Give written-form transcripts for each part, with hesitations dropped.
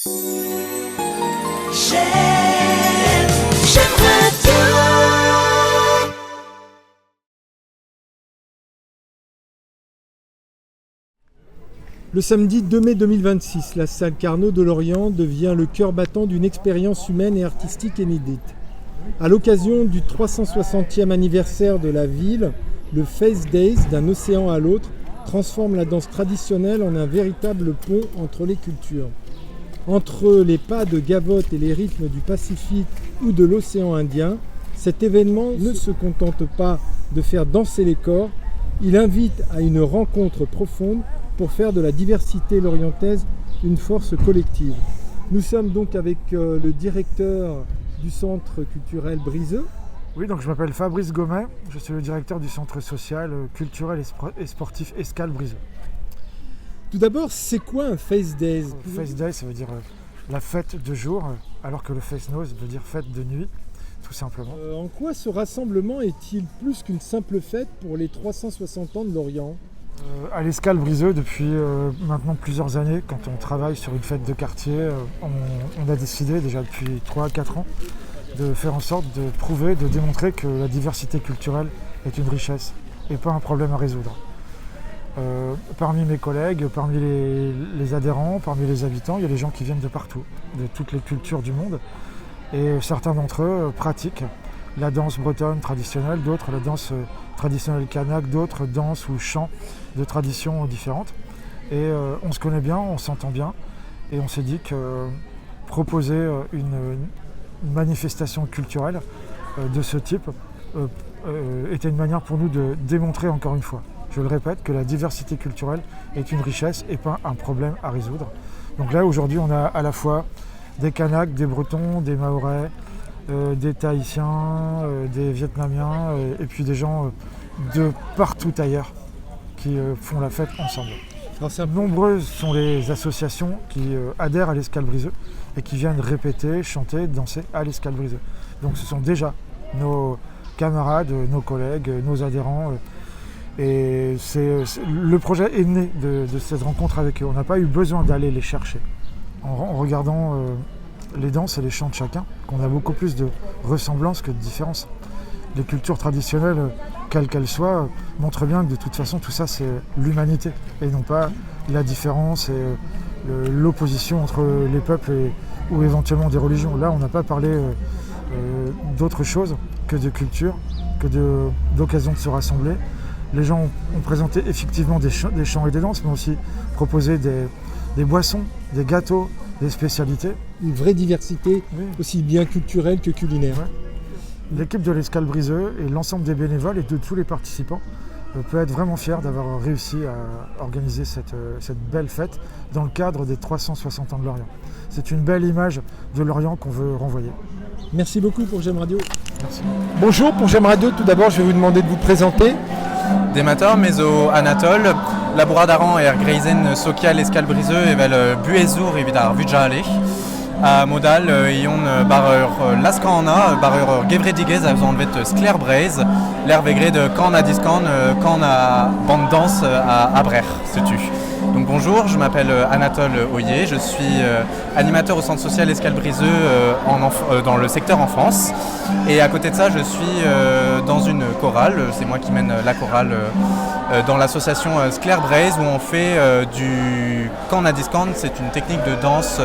J'aime Radio. Le samedi 2 mai 2026, la salle Carnot de Lorient devient le cœur battant d'une expérience humaine et artistique inédite. À l'occasion du 360e anniversaire de la ville, le Face Days, d'un océan à l'autre, transforme la danse traditionnelle en un véritable pont entre les cultures. Entre les pas de gavotte et les rythmes du Pacifique ou de l'océan Indien, cet événement ne se contente pas de faire danser les corps, il invite à une rencontre profonde pour faire de la diversité lorientaise une force collective. Nous sommes donc avec le directeur du centre culturel Briseux. Oui, donc je m'appelle Fabrice Gomet, je suis le directeur du centre social, culturel et sportif Escale Briseux. Tout d'abord, c'est quoi un Face Days ? Face Day, ça veut dire la fête de jour, alors que le Face No, ça veut dire fête de nuit, tout simplement. En quoi ce rassemblement est-il plus qu'une simple fête pour les 360 ans de Lorient ? À l'Escale Briseux, depuis maintenant plusieurs années, quand on travaille sur une fête de quartier, on a décidé déjà depuis 3-4 ans de faire en sorte de prouver, de démontrer que la diversité culturelle est une richesse et pas un problème à résoudre. Parmi mes collègues, parmi les adhérents, parmi les habitants, il y a des gens qui viennent de partout, de toutes les cultures du monde. Et certains d'entre eux pratiquent la danse bretonne traditionnelle, d'autres la danse traditionnelle kanak, d'autres danses ou chants de traditions différentes. Et on se connaît bien, on s'entend bien. Et on s'est dit que proposer une manifestation culturelle de ce type était une manière pour nous de démontrer encore une fois, je le répète, que la diversité culturelle est une richesse et pas un problème à résoudre. Donc là, aujourd'hui, on a à la fois des Kanaks, des Bretons, des Mahorais, des Tahitiens, des Vietnamiens et puis des gens de partout ailleurs qui font la fête ensemble. Alors, nombreuses sont les associations qui adhèrent à l'Escale Briseux et qui viennent répéter, chanter, danser à l'Escale Briseux. Donc ce sont déjà nos camarades, nos collègues, nos adhérents. Et le projet est né de cette rencontre avec eux. On n'a pas eu besoin d'aller les chercher. En regardant les danses et les chants de chacun, qu'on a beaucoup plus de ressemblances que de différences. Les cultures traditionnelles, quelles qu'elles soient, montrent bien que de toute façon tout ça c'est l'humanité et non pas la différence et l'opposition entre les peuples ou éventuellement des religions. Là on n'a pas parlé d'autre chose que de culture, que d'occasion de se rassembler. Les gens ont présenté effectivement des chants et des danses, mais aussi proposé des boissons, des gâteaux, des spécialités. Une vraie diversité, oui, aussi bien culturelle que culinaire. Ouais. L'équipe de l'Escale Briseux et l'ensemble des bénévoles et de tous les participants peut être vraiment fier d'avoir réussi à organiser cette belle fête dans le cadre des 360 ans de Lorient. C'est une belle image de Lorient qu'on veut renvoyer. Merci beaucoup pour J'aime Radio. Merci. Bonjour pour J'aime Radio, tout d'abord je vais vous demander de vous présenter. Demator, mezo Anatole, laboradaran greizen social Escale Briseux evel buezour evit ar vujale. A modal ion bar laskana, bar gevredigez a zon vet skler breiz, l'air vegred kan a diskan, kan a bande danse à Brer, sais-tu. Donc bonjour, je m'appelle Anatole Oyer, je suis animateur au centre social Escale Briseux dans le secteur enfance. Et à côté de ça, je suis dans une chorale, c'est moi qui mène la chorale dans l'association Skler Braise où on fait du kan a diskan, c'est une technique de danse,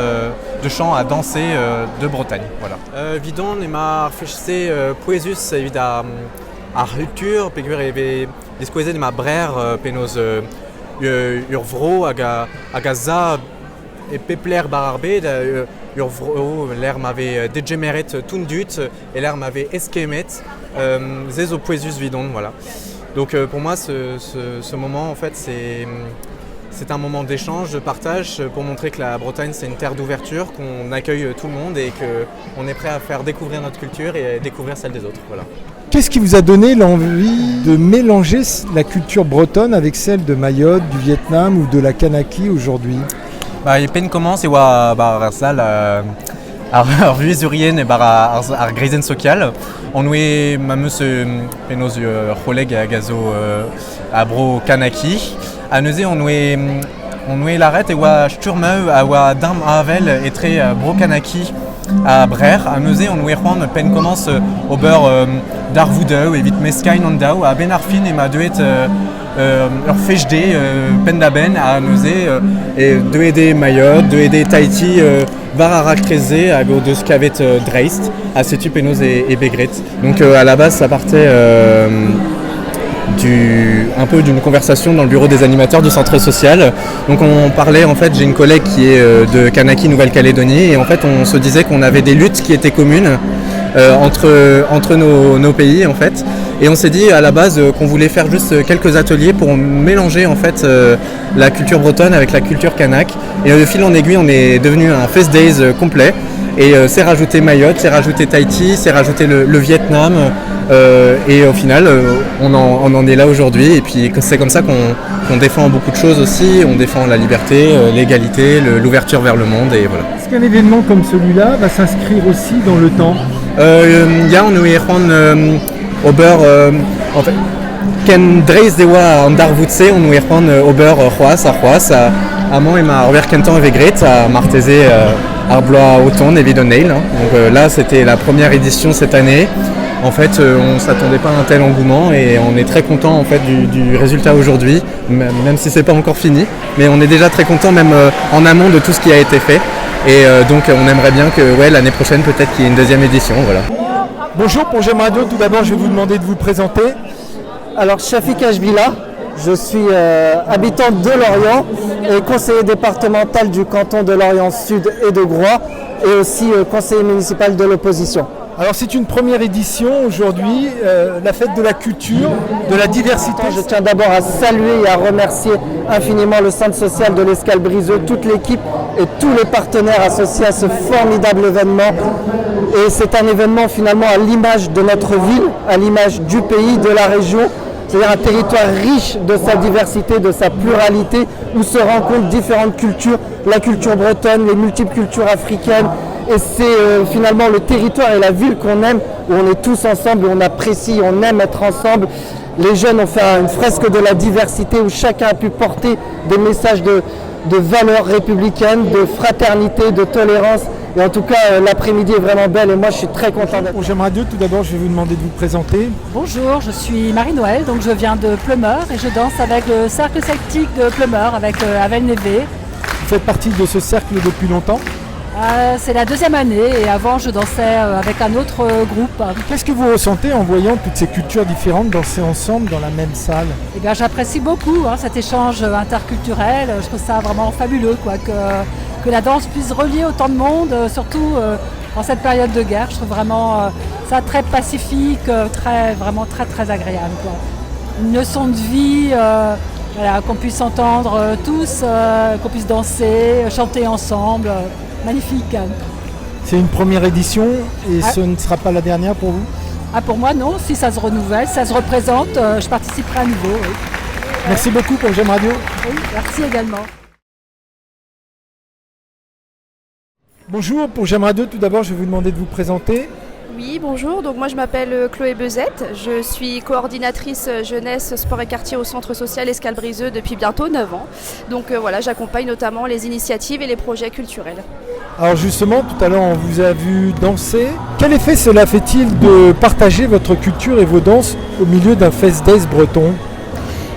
de chant à danser de Bretagne. Voilà. Vidon et ma fechse poesus evit ar culture, pegur eve discoese de ma brer penos ur vro hag a za e pepler bar ar bed ur vro l'air m'avait degemmeret tundut et l'air m'avait eskemet zez o poesus vidon, voilà. Donc pour moi ce moment en fait c'est un moment d'échange, de partage pour montrer que la Bretagne c'est une terre d'ouverture, qu'on accueille tout le monde et qu'on est prêt à faire découvrir notre culture et découvrir celle des autres. Voilà. Qu'est-ce qui vous a donné l'envie de mélanger la culture bretonne avec celle de Mayotte, du Vietnam ou de la Kanaki aujourd'hui ? Il pen commence et wa sal ar vuezurien et ar greizen social. On nous mameus penos collègues à gazo abro Kanaki. À Neuzé, on nous on nouait l'arrête et wa sturmeu à wa dam avel et très brokanaki à Brer, à Meusé, on nouait pen commence au beurre d'Arvoudeu et vite meskain andau à Benarfin et ma duet fechde pendaben à Meusé et deux Mayotte, deux Tahiti Varara Crezé à go de Scavet Dreist à Setu Penos et Begret. Donc à la base ça partait un peu d'une conversation dans le bureau des animateurs du centre social. Donc on parlait, en fait, j'ai une collègue qui est de Kanaki, Nouvelle-Calédonie, et en fait on se disait qu'on avait des luttes qui étaient communes entre nos pays, en fait. Et on s'est dit à la base qu'on voulait faire juste quelques ateliers pour mélanger en fait la culture bretonne avec la culture kanak. Et de fil en aiguille, on est devenu un Fest Days complet. Et c'est rajouté Mayotte, c'est rajouté Tahiti, c'est rajouté le Vietnam. Et au final, on en est là aujourd'hui. Et puis c'est comme ça qu'on défend beaucoup de choses aussi. On défend la liberté, l'égalité, l'ouverture vers le monde. Et voilà. Est-ce qu'un événement comme celui-là va s'inscrire aussi dans le temps ? On nous Ober, en fait, Ken Dreis dewa andar voutse, on nous Ober Roas à Mont et ma Robert Kenton et Vegret à Martezé Arblois Auton et Vidonneil. Donc là, c'était la première édition cette année. En fait, on ne s'attendait pas à un tel engouement et on est très content en fait du résultat aujourd'hui, même si c'est pas encore fini. Mais on est déjà très content même en amont de tout ce qui a été fait. Et donc on aimerait bien que l'année prochaine peut-être qu'il y ait une deuxième édition. Voilà. Bonjour, pour J'aime Radio, tout d'abord je vais vous demander de vous présenter. Alors Shafik Ashbila, je suis habitante de Lorient et conseiller départemental du canton de Lorient Sud et de Groix et aussi conseiller municipal de l'opposition. Alors c'est une première édition aujourd'hui, la fête de la culture, de la diversité. Je tiens d'abord à saluer et à remercier infiniment le centre social de l'Escale-Briseux, toute l'équipe et tous les partenaires associés à ce formidable événement. Et c'est un événement finalement à l'image de notre ville, à l'image du pays, de la région. C'est-à-dire un territoire riche de sa diversité, de sa pluralité, où se rencontrent différentes cultures, la culture bretonne, les multiples cultures africaines. Et c'est finalement le territoire et la ville qu'on aime, où on est tous ensemble, où on apprécie, on aime être ensemble. Les jeunes ont fait une fresque de la diversité où chacun a pu porter des messages de valeurs républicaines, de fraternité, de tolérance. Et en tout cas, l'après-midi est vraiment belle et moi je suis très content d'être. Pour J'aime Radio, tout d'abord je vais vous demander de vous présenter. Bonjour, je suis Marie-Noël, donc je viens de Pleumeur et je danse avec le cercle celtique de Pleumeur, avec Avel Névé. Vous faites partie de ce cercle depuis longtemps ? C'est la deuxième année et avant je dansais avec un autre groupe. Qu'est-ce que vous ressentez en voyant toutes ces cultures différentes danser ensemble dans la même salle ? Eh bien, j'apprécie beaucoup cet échange interculturel, je trouve ça vraiment fabuleux que la danse puisse relier autant de monde, surtout en cette période de guerre. Je trouve vraiment ça très pacifique, vraiment très agréable. Une leçon de vie, qu'on puisse entendre tous, qu'on puisse danser, chanter ensemble. Magnifique. C'est une première édition et ce ne sera pas la dernière pour vous ? Pour moi non, si ça se renouvelle, si ça se représente, je participerai à nouveau. Oui. Merci beaucoup pour J'aime Radio. Oui, merci également. Bonjour, pour J'aime Radio, tout d'abord je vais vous demander de vous présenter. Oui, bonjour, donc moi je m'appelle Chloé Bezette, je suis coordinatrice jeunesse, sport et quartier au centre social Escale-Briseux depuis bientôt 9 ans. Donc voilà, j'accompagne notamment les initiatives et les projets culturels. Alors justement, tout à l'heure on vous a vu danser. Quel effet cela fait-il de partager votre culture et vos danses au milieu d'un Fest Days breton ?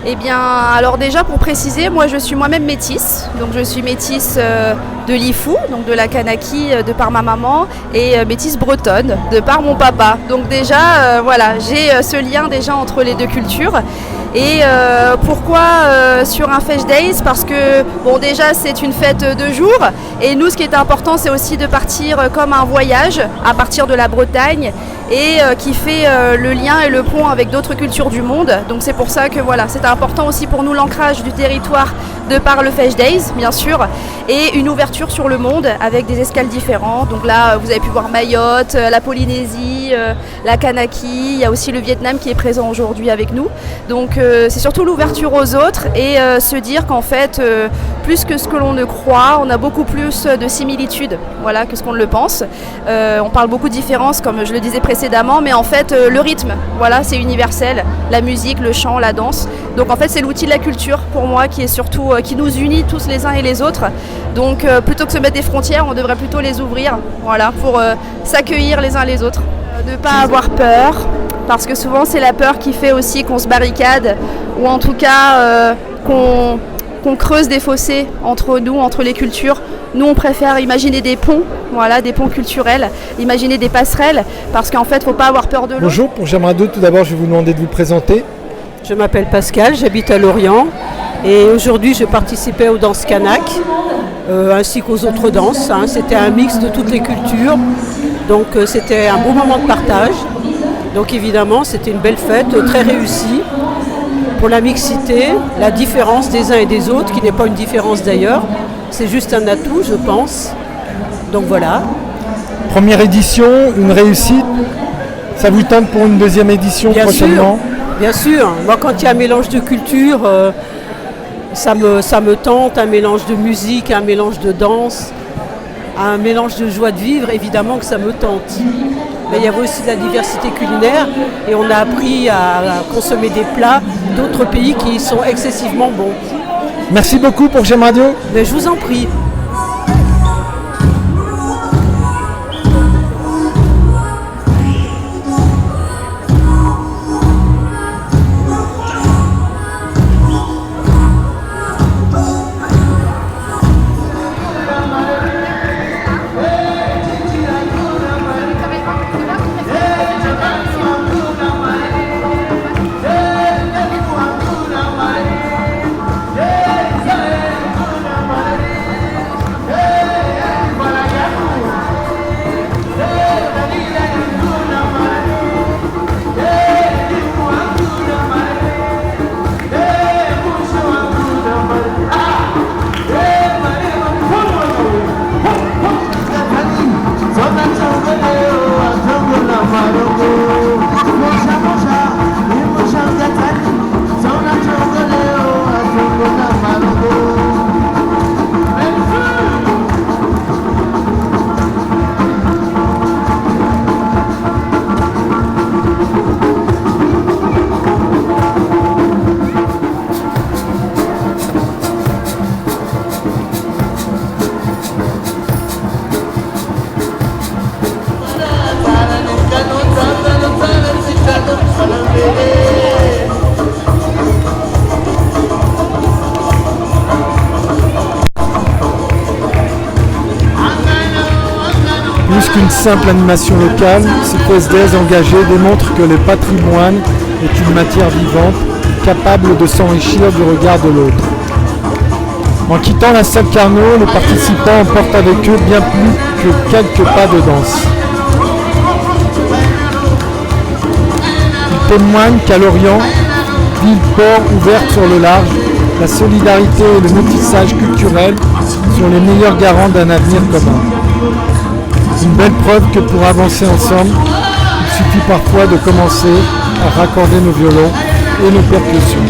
Eh bien, alors déjà pour préciser, moi je suis moi-même métisse, donc je suis métisse de l'Ifou, donc de la Kanaki de par ma maman, et métisse bretonne de par mon papa. Donc déjà, voilà, j'ai ce lien déjà entre les deux cultures. Et pourquoi sur un Fest Days ? Parce que bon, déjà c'est une fête de jour et nous ce qui est important c'est aussi de partir comme un voyage à partir de la Bretagne et qui fait le lien et le pont avec d'autres cultures du monde. Donc c'est pour ça que voilà, c'est important aussi pour nous l'ancrage du territoire de par le Fest Days bien sûr et une ouverture sur le monde avec des escales différentes. Donc là vous avez pu voir Mayotte, la Polynésie, la Kanaki, il y a aussi le Vietnam qui est présent aujourd'hui avec nous. Donc c'est surtout l'ouverture aux autres et se dire qu'en fait, plus que ce que l'on ne croit, on a beaucoup plus de similitudes que ce qu'on ne le pense. On parle beaucoup de différences, comme je le disais précédemment, précédemment, mais en fait le rythme, voilà, c'est universel, la musique, le chant, la danse. Donc en fait c'est l'outil de la culture pour moi qui est surtout qui nous unit tous les uns et les autres. Donc plutôt que se mettre des frontières, on devrait plutôt les ouvrir, voilà, pour s'accueillir les uns les autres. Ne pas avoir peur, parce que souvent c'est la peur qui fait aussi qu'on se barricade, ou en tout cas qu'on creuse des fossés entre nous, entre les cultures. Nous, on préfère imaginer des ponts, voilà, des ponts culturels, imaginer des passerelles, parce qu'en fait, il ne faut pas avoir peur de l'eau. Bonjour, pour J'aimerais deux, tout d'abord, je vais vous demander de vous présenter. Je m'appelle Pascal, j'habite à Lorient et aujourd'hui, je participais aux danses kanak, ainsi qu'aux autres danses. C'était un mix de toutes les cultures, donc c'était un beau moment de partage. Donc évidemment, c'était une belle fête, très réussie. Pour la mixité, la différence des uns et des autres, qui n'est pas une différence d'ailleurs, c'est juste un atout, je pense. Donc voilà. Première édition, une réussite. Ça vous tente pour une deuxième édition prochainement ? Bien sûr. Moi, quand il y a un mélange de culture, ça me tente, un mélange de musique, un mélange de danse, un mélange de joie de vivre, évidemment que ça me tente. Mais il y avait aussi de la diversité culinaire et on a appris à consommer des plats d'autres pays qui sont excessivement bons. Merci beaucoup pour J'aime Radio. Mais je vous en prie. Plus qu'une simple animation locale, cette SDS engagée démontre que le patrimoine est une matière vivante, capable de s'enrichir du regard de l'autre. En quittant la salle Carnot, les participants emportent avec eux bien plus que quelques pas de danse. Ils témoignent qu'à Lorient, ville-port ouverte sur le large, la solidarité et le métissage culturel sont les meilleurs garants d'un avenir commun. Une belle preuve que pour avancer ensemble, il suffit parfois de commencer à raccorder nos violons et nos percussions.